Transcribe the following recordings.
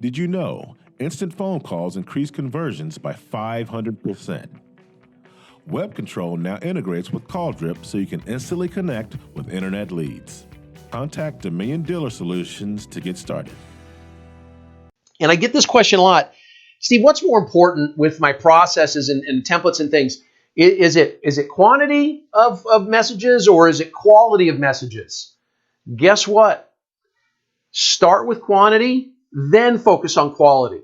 Did you know instant phone calls increase conversions by 500%? Web Control now integrates with CallDrip so you can instantly connect with internet leads. Contact Dominion Dealer Solutions to get started. And I get this question a lot. Steve, what's more important with my processes and templates and things? Is it quantity of messages or is it quality of messages? Guess what? Start with quantity, then focus on quality.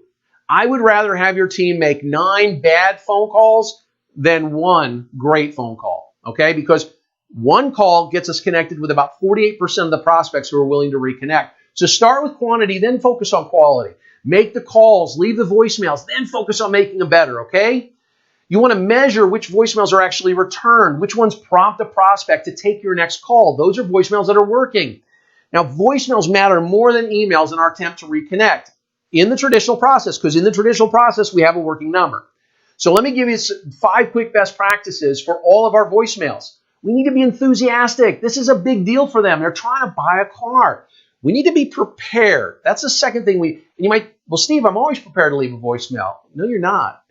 I would rather have your team make 9 bad phone calls than 1 great phone call, okay? Because 1 call gets us connected with about 48% of the prospects who are willing to reconnect. So start with quantity, then focus on quality. Make the calls, leave the voicemails, then focus on making them better, okay? You want to measure which voicemails are actually returned, which ones prompt a prospect to take your next call. Those are voicemails that are working. Now, voicemails matter more than emails in our attempt to reconnect in the traditional process, because in the traditional process, we have a working number. So let me give you 5 quick best practices for all of our voicemails. We need to be enthusiastic. This is a big deal for them. They're trying to buy a car. We need to be prepared. That's the second thing you might, well, Steve, I'm always prepared to leave a voicemail. No, you're not.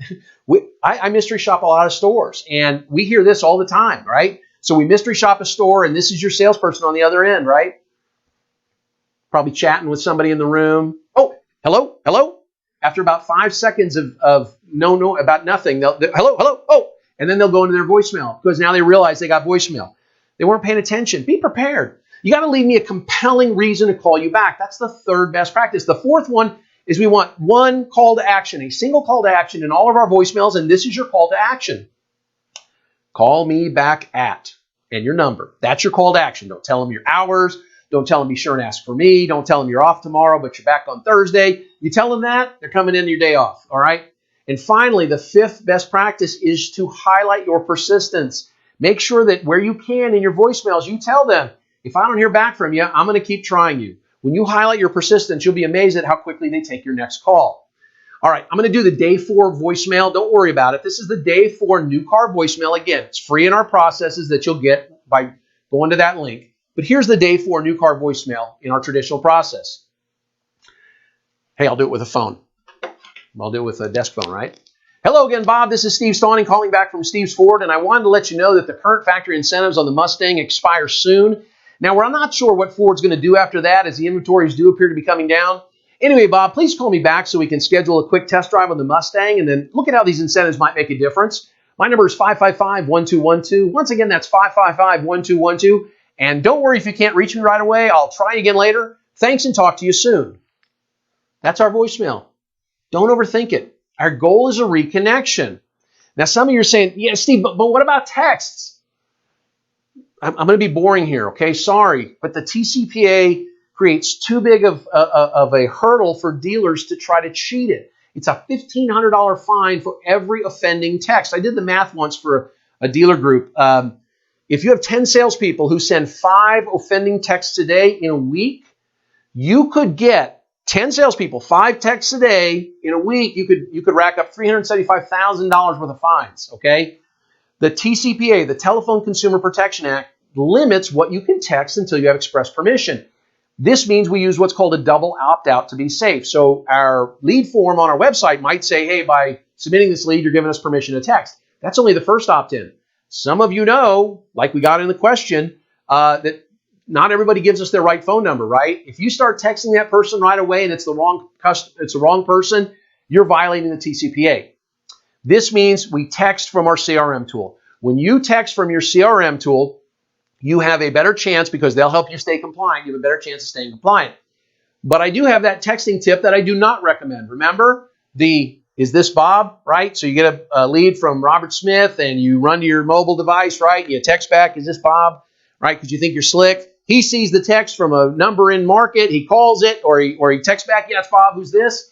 I mystery shop a lot of stores, and we hear this all the time, right? So we mystery shop a store, and this is your salesperson on the other end, right? Probably chatting with somebody in the room. Oh, hello, hello. After about 5 seconds of no, about nothing, they'll hello, hello, oh, and then they'll go into their voicemail because now they realize they got voicemail. They weren't paying attention. Be prepared. You got to leave me a compelling reason to call you back. That's the 3rd best practice. The 4th one is we want 1 call to action, a single call to action in all of our voicemails, and this is your call to action. Call me back at, and your number. That's your call to action. Don't tell them your hours. Don't tell them be sure and ask for me. Don't tell them you're off tomorrow, but you're back on Thursday. You tell them that, they're coming in your day off, all right? And finally, the 5th best practice is to highlight your persistence. Make sure that where you can in your voicemails, you tell them, if I don't hear back from you, I'm going to keep trying you. When you highlight your persistence, you'll be amazed at how quickly they take your next call. All right, I'm going to do the day 4 voicemail. Don't worry about it. This is the day 4 new car voicemail. Again, it's free in our processes that you'll get by going to that link. But here's the day 4 new car voicemail in our traditional process. Hey, I'll do it with a phone. I'll do it with a desk phone, right? Hello again, Bob. This is Steve Stauning calling back from Steve's Ford, and I wanted to let you know that the current factory incentives on the Mustang expire soon. Now, we're not sure what Ford's going to do after that, as the inventories do appear to be coming down. Anyway, Bob, please call me back so we can schedule a quick test drive on the Mustang and then look at how these incentives might make a difference. My number is 555-1212. Once again, that's 555-1212. And don't worry if you can't reach me right away. I'll try again later. Thanks and talk to you soon. That's our voicemail. Don't overthink it. Our goal is a reconnection. Now, some of you are saying, yeah, Steve, but what about texts? I'm going to be boring here, okay? Sorry, but the TCPA creates too big of a hurdle for dealers to try to cheat it. It's a $1,500 fine for every offending text. I did the math once for a dealer group. If you have 10 salespeople who send 5 offending texts a day in a week, you could get 10 salespeople, 5 texts a day in a week. You could rack up $375,000 worth of fines, okay? The TCPA, the Telephone Consumer Protection Act, limits what you can text until you have express permission. This means we use what's called a double opt-out to be safe. So our lead form on our website might say, hey, by submitting this lead, you're giving us permission to text. That's only the first opt-in. Some of you know, like we got in the question, that not everybody gives us their right phone number, right? If you start texting that person right away and it's the wrong person, you're violating the TCPA. This means we text from our CRM tool. When you text from your CRM tool, you have a better chance, because they'll help you stay compliant, you have a better chance of staying compliant. But I do have that texting tip that I do not recommend. Remember, is this Bob, right? So you get a lead from Robert Smith and you run to your mobile device, right? You text back, is this Bob, right? Because you think you're slick. He sees the text from a number in market, he calls it, or he texts back, yeah, it's Bob, who's this?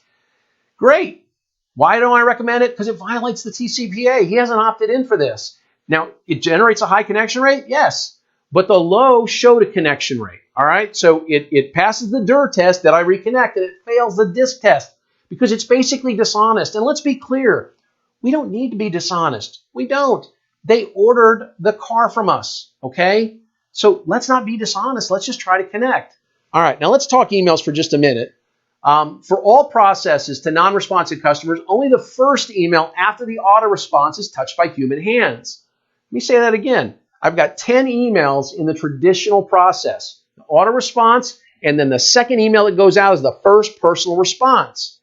Great. Why don't I recommend it? Because it violates the TCPA. He hasn't opted in for this. Now, it generates a high connection rate? Yes. But the low showed a connection rate, all right? So it passes the DUR test that I reconnect, and it fails the DISC test because it's basically dishonest. And let's be clear, we don't need to be dishonest. We don't. They ordered the car from us, okay? So let's not be dishonest. Let's just try to connect. All right, now let's talk emails for just a minute. For all processes to non-responsive customers, only the first email after the auto response is touched by human hands. Let me say that again. I've got 10 emails in the traditional process. The auto response, and then the second email that goes out is the first personal response.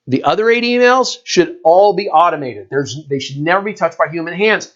The other 8 emails should all be automated. They should never be touched by human hands.